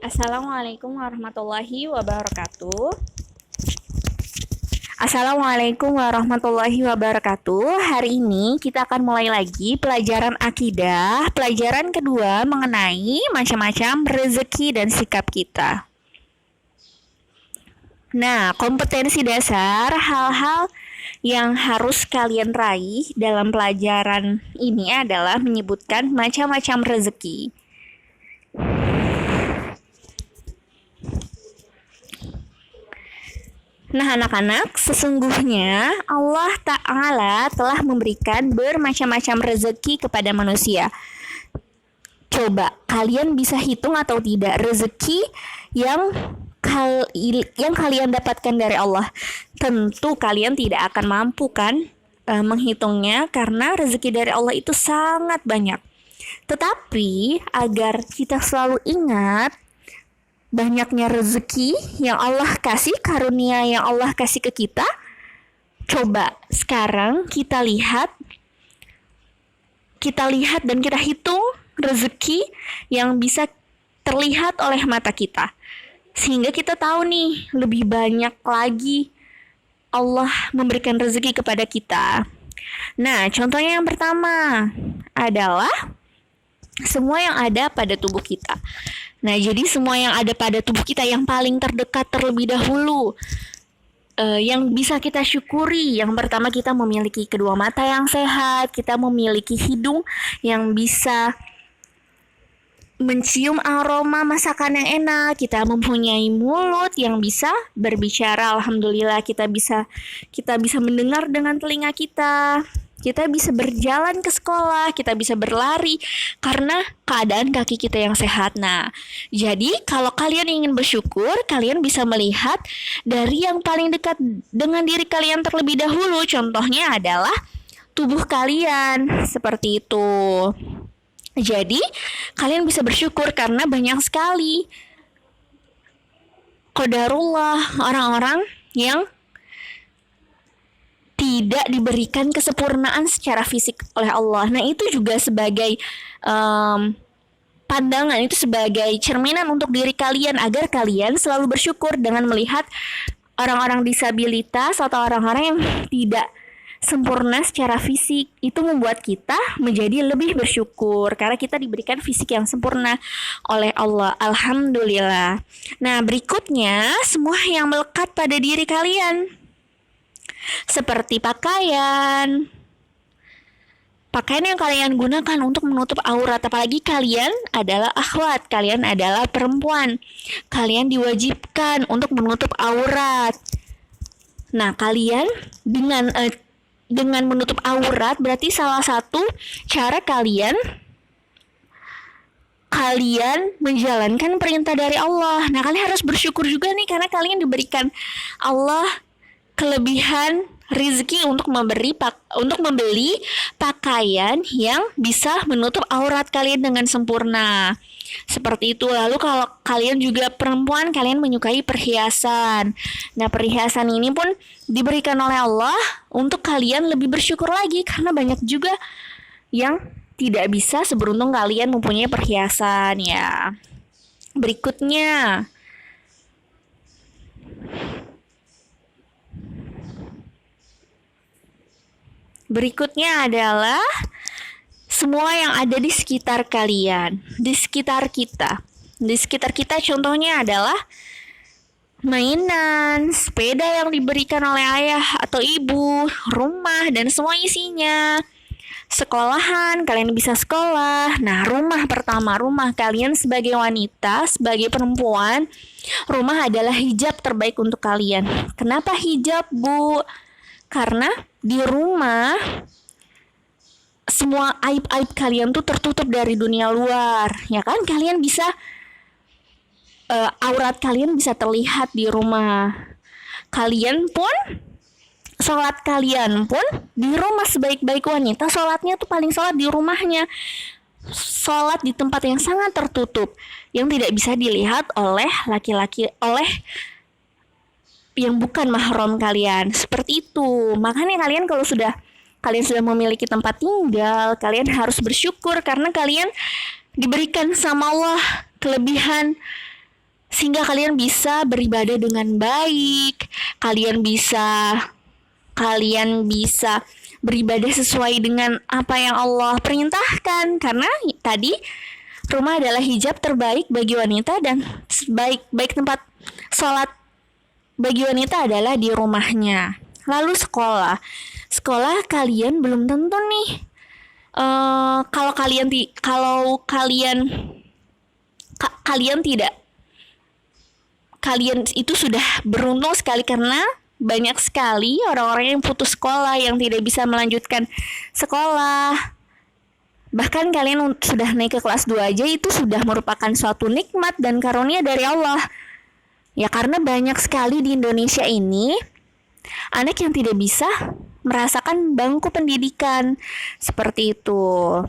Assalamualaikum warahmatullahi wabarakatuh. Assalamualaikum warahmatullahi wabarakatuh. Hari ini kita akan mulai lagi pelajaran akidah, pelajaran kedua mengenai macam-macam rezeki dan sikap kita. Nah, kompetensi dasar, hal-hal yang harus kalian raih dalam pelajaran ini adalah menyebutkan macam-macam rezeki. Nah, anak-anak, sesungguhnya Allah Ta'ala telah memberikan bermacam-macam rezeki kepada manusia. Coba, kalian bisa hitung atau tidak rezeki yang kalian dapatkan dari Allah? Tentu kalian tidak akan mampu kan menghitungnya, karena rezeki dari Allah itu sangat banyak. Tetapi, agar kita selalu ingat banyaknya rezeki yang Allah kasih, karunia yang Allah kasih ke kita. Coba sekarang kita lihat dan kita hitung rezeki yang bisa terlihat oleh mata kita. Sehingga kita tahu nih, lebih banyak lagi Allah memberikan rezeki kepada kita. Nah, contohnya yang pertama adalah semua yang ada pada tubuh kita. Nah, jadi semua yang ada pada tubuh kita yang paling terdekat terlebih dahulu, yang bisa kita syukuri. Yang pertama, kita memiliki kedua mata yang sehat, kita memiliki hidung yang bisa mencium aroma masakan yang enak, kita mempunyai mulut yang bisa berbicara. Alhamdulillah, kita bisa mendengar dengan telinga kita. Kita bisa berjalan ke sekolah, kita bisa berlari karena keadaan kaki kita yang sehat. Nah, jadi kalau kalian ingin bersyukur, kalian bisa melihat dari yang paling dekat dengan diri kalian terlebih dahulu. Contohnya adalah tubuh kalian, seperti itu. Jadi, kalian bisa bersyukur karena banyak sekali qadarullah, orang-orang yang tidak diberikan kesempurnaan secara fisik oleh Allah. Nah, itu juga sebagai pandangan, itu sebagai cerminan untuk diri kalian agar kalian selalu bersyukur dengan melihat orang-orang disabilitas atau orang-orang yang tidak sempurna secara fisik. Itu membuat kita menjadi lebih bersyukur karena kita diberikan fisik yang sempurna oleh Allah. Alhamdulillah. Nah, berikutnya semua yang melekat pada diri kalian, seperti pakaian yang kalian gunakan untuk menutup aurat. Apalagi kalian adalah akhwat, kalian adalah perempuan, kalian diwajibkan untuk menutup aurat. Nah, kalian dengan menutup aurat berarti salah satu cara kalian menjalankan perintah dari Allah. Nah, kalian harus bersyukur juga nih karena kalian diberikan Allah kelebihan rezeki untuk membeli pakaian yang bisa menutup aurat kalian dengan sempurna. Seperti itu. Lalu kalau kalian juga perempuan, kalian menyukai perhiasan. Nah, perhiasan ini pun diberikan oleh Allah untuk kalian lebih bersyukur lagi karena banyak juga yang tidak bisa seberuntung kalian mempunyai perhiasan ya. Berikutnya adalah semua yang ada di sekitar kalian, di sekitar kita. Di sekitar kita contohnya adalah mainan, sepeda yang diberikan oleh ayah atau ibu, rumah dan semua isinya. Sekolahan, kalian bisa sekolah. Nah, rumah kalian sebagai wanita, sebagai perempuan, rumah adalah hijab terbaik untuk kalian. Kenapa hijab, Bu? Karena di rumah semua aib-aib kalian tuh tertutup dari dunia luar, ya kan? Kalian bisa aurat kalian bisa terlihat di rumah. Sholat kalian pun di rumah. Sebaik-baik wanita, sholatnya tuh paling sholat di rumahnya. Sholat di tempat yang sangat tertutup, yang tidak bisa dilihat oleh laki-laki, oleh yang bukan mahram kalian. Seperti itu. Makanya kalian sudah memiliki tempat tinggal, kalian harus bersyukur karena kalian diberikan sama Allah kelebihan sehingga kalian bisa beribadah dengan baik, kalian bisa beribadah sesuai dengan apa yang Allah perintahkan, karena tadi rumah adalah hijab terbaik bagi wanita, dan baik tempat sholat bagi wanita adalah di rumahnya. Lalu sekolah kalian belum tentu nih. Kalau kalian itu sudah beruntung sekali, karena banyak sekali orang-orang yang putus sekolah, yang tidak bisa melanjutkan sekolah. Bahkan kalian sudah naik ke kelas 2 aja, itu sudah merupakan suatu nikmat dan karunia dari Allah. Ya, karena banyak sekali di Indonesia ini anak yang tidak bisa merasakan bangku pendidikan seperti itu.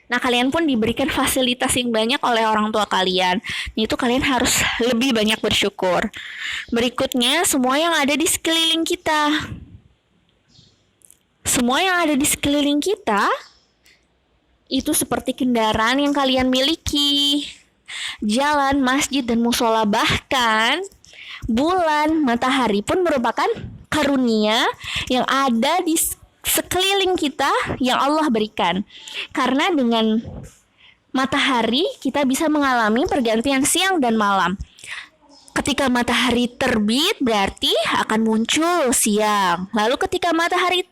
Nah, kalian pun diberikan fasilitas yang banyak oleh orang tua kalian. Itu kalian harus lebih banyak bersyukur. Berikutnya, semua yang ada di sekeliling kita. Semua yang ada di sekeliling kita itu seperti kendaraan yang kalian miliki. Jalan, masjid, dan musola, bahkan bulan, matahari pun merupakan karunia yang ada di sekeliling kita yang Allah berikan. Karena dengan matahari kita bisa mengalami pergantian siang dan malam. Ketika matahari terbit berarti akan muncul siang. Lalu ketika matahari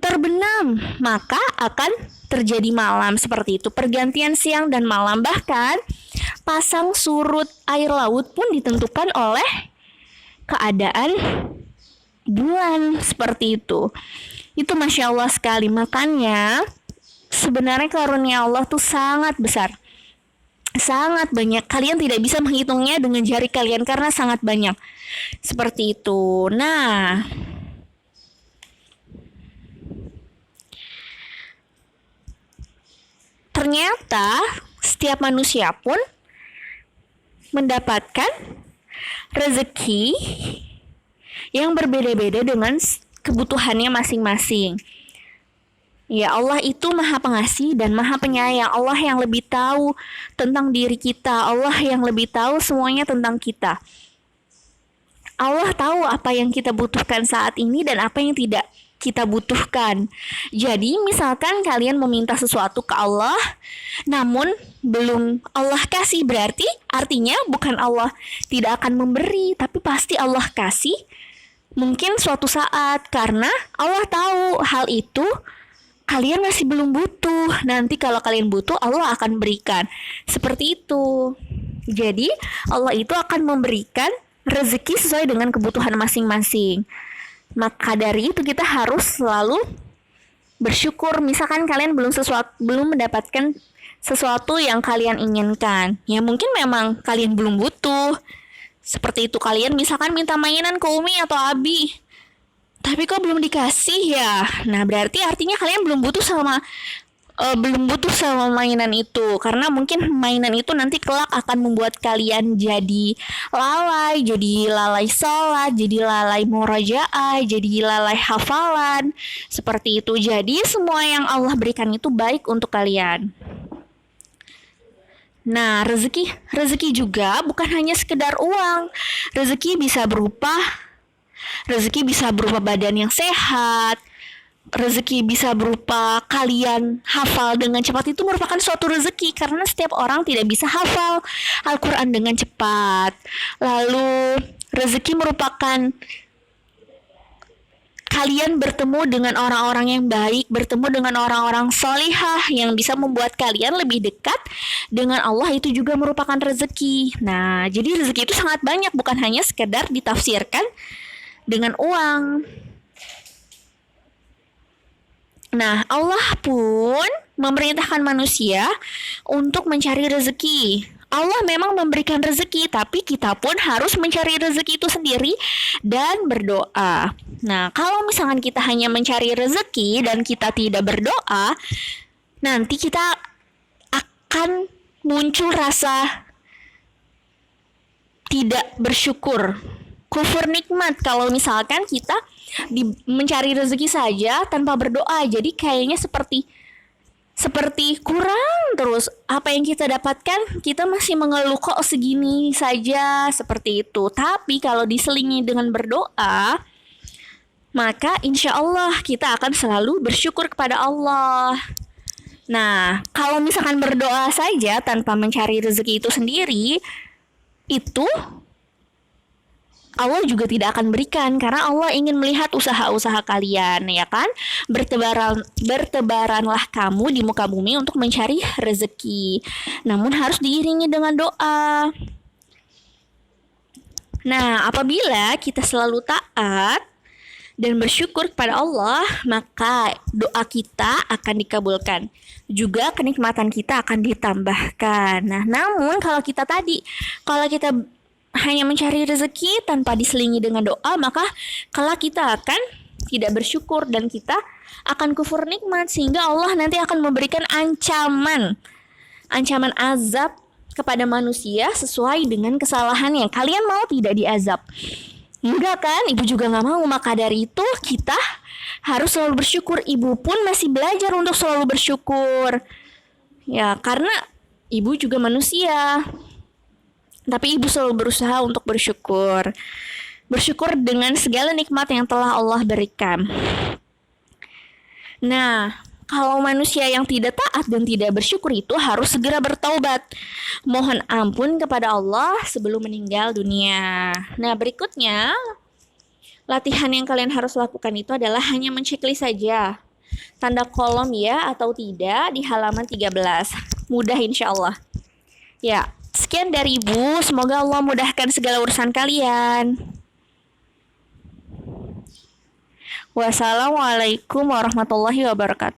terbenam maka akan terjadi malam. Seperti itu, pergantian siang dan malam. Bahkan pasang surut air laut pun ditentukan oleh keadaan bulan, seperti itu. Itu Masya Allah sekali. Makanya sebenarnya karunia Allah tuh sangat besar, sangat banyak. Kalian tidak bisa menghitungnya dengan jari kalian karena sangat banyak. Seperti itu. Nah, ternyata setiap manusia pun mendapatkan rezeki yang berbeda-beda dengan kebutuhannya masing-masing. Ya, Allah itu Maha Pengasih dan Maha Penyayang. Allah yang lebih tahu tentang diri kita. Allah yang lebih tahu semuanya tentang kita. Allah tahu apa yang kita butuhkan saat ini dan apa yang tidak kita butuhkan. Jadi, misalkan kalian meminta sesuatu ke Allah, namun belum Allah kasih, berarti artinya bukan Allah tidak akan memberi, tapi pasti Allah kasih. Mungkin suatu saat, karena Allah tahu hal itu kalian masih belum butuh. Nanti kalau kalian butuh, Allah akan berikan. Seperti itu. Jadi Allah itu akan memberikan rezeki sesuai dengan kebutuhan masing-masing. Maka dari itu kita harus selalu bersyukur. Misalkan kalian belum mendapatkan sesuatu yang kalian inginkan, ya mungkin memang kalian belum butuh. Seperti itu, kalian misalkan minta mainan ke Umi atau Abi, tapi kok belum dikasih ya. Nah, berarti artinya kalian belum butuh sama mainan itu. Karena mungkin mainan itu nanti kelak akan membuat kalian jadi lalai sholat, jadi lalai murojaah, jadi lalai hafalan. Seperti itu. Jadi semua yang Allah berikan itu baik untuk kalian. Nah, rezeki juga bukan hanya sekedar uang. Rezeki bisa berupa badan yang sehat. Rezeki bisa berupa kalian hafal dengan cepat. Itu merupakan suatu rezeki karena setiap orang tidak bisa hafal Al-Quran dengan cepat. Lalu rezeki merupakan kalian bertemu dengan orang-orang yang baik, bertemu dengan orang-orang solihah yang bisa membuat kalian lebih dekat dengan Allah. Itu juga merupakan rezeki. Nah, jadi rezeki itu sangat banyak, bukan hanya sekedar ditafsirkan dengan uang. Nah, Allah pun memerintahkan manusia untuk mencari rezeki. Allah memang memberikan rezeki, tapi kita pun harus mencari rezeki itu sendiri dan berdoa. Nah, kalau misalkan kita hanya mencari rezeki dan kita tidak berdoa, nanti kita akan muncul rasa tidak bersyukur, kufur nikmat. Kalau misalkan kita mencari rezeki saja tanpa berdoa, jadi kayaknya seperti kurang terus apa yang kita dapatkan, kita masih mengeluh kok segini saja, seperti itu. Tapi kalau diselingi dengan berdoa, maka insya Allah kita akan selalu bersyukur kepada Allah. Nah, kalau misalkan berdoa saja tanpa mencari rezeki itu sendiri, itu Allah juga tidak akan berikan, karena Allah ingin melihat usaha-usaha kalian, ya kan? Bertebaranlah kamu di muka bumi untuk mencari rezeki. Namun harus diiringi dengan doa. Nah, apabila kita selalu taat dan bersyukur kepada Allah, maka doa kita akan dikabulkan. Juga kenikmatan kita akan ditambahkan. Nah, namun kalau kita hanya mencari rezeki tanpa diselingi dengan doa, maka kelak kita akan tidak bersyukur dan kita akan kufur nikmat, sehingga Allah nanti akan memberikan ancaman azab kepada manusia sesuai dengan kesalahannya. Kalian mau tidak diazab? Enggak kan? Ibu juga gak mau. Maka dari itu kita harus selalu bersyukur. Ibu pun masih belajar untuk selalu bersyukur. Ya, karena ibu juga manusia. Tapi ibu selalu berusaha untuk bersyukur. Bersyukur dengan segala nikmat yang telah Allah berikan. Nah, kalau manusia yang tidak taat dan tidak bersyukur itu harus segera bertaubat. Mohon ampun kepada Allah sebelum meninggal dunia. Nah, berikutnya, latihan yang kalian harus lakukan itu adalah hanya menceklis saja. Tanda kolom ya atau tidak di halaman 13. Mudah insya Allah. Ya, sekian dari Ibu. Semoga Allah mudahkan segala urusan kalian. Wassalamualaikum warahmatullahi wabarakatuh.